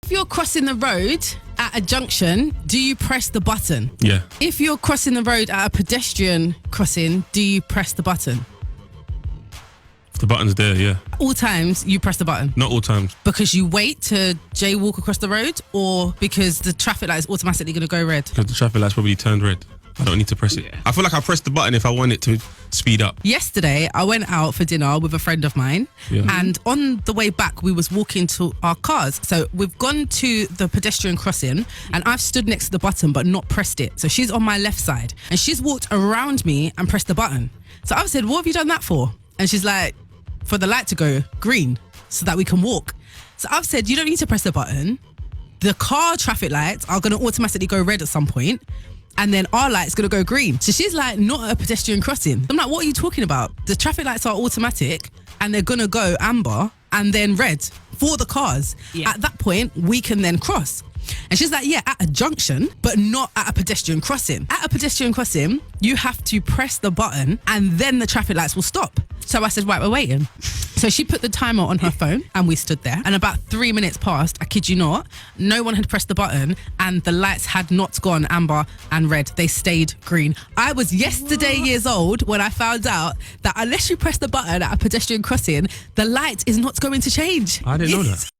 If you're crossing the road at a junction, do you press the button? Yeah. If you're crossing the road at a pedestrian crossing, do you press the button? If the button's there, yeah. All times you press the button? Not all times. Because you wait to jaywalk across the road, or because the traffic light is automatically going to go red? Because the traffic light's probably turned red. I don't need to press it. Yeah. I feel like I press the button if I want it to speed up. Yesterday, I went out for dinner with a friend of mine, Yeah. and on the way back, we was walking to our cars. So we've gone to the pedestrian crossing, and I've stood next to the button but not pressed it. So she's on my left side, and she's walked around me and pressed the button. So I've said, what have you done that for? And she's like, for the light to go green so that we can walk. So I've said, you don't need to press the button. The car traffic lights are going to automatically go red at some point, and then our light's going to go green. So she's like, not at a pedestrian crossing. I'm like, what are you talking about? The traffic lights are automatic and they're going to go amber and then red for the cars. Yeah. At that point, we can then cross. And she's like, yeah, at a junction, but not at a pedestrian crossing. At a pedestrian crossing, you have to press the button and then the traffic lights will stop. So I said, right, we're waiting. So she put the timer on her phone and we stood there. And about 3 minutes passed, I kid you not, no one had pressed the button and the lights had not gone amber and red. They stayed green. I was yesterday years old when I found out that unless you press the button at a pedestrian crossing, the light is not going to change. I didn't know that.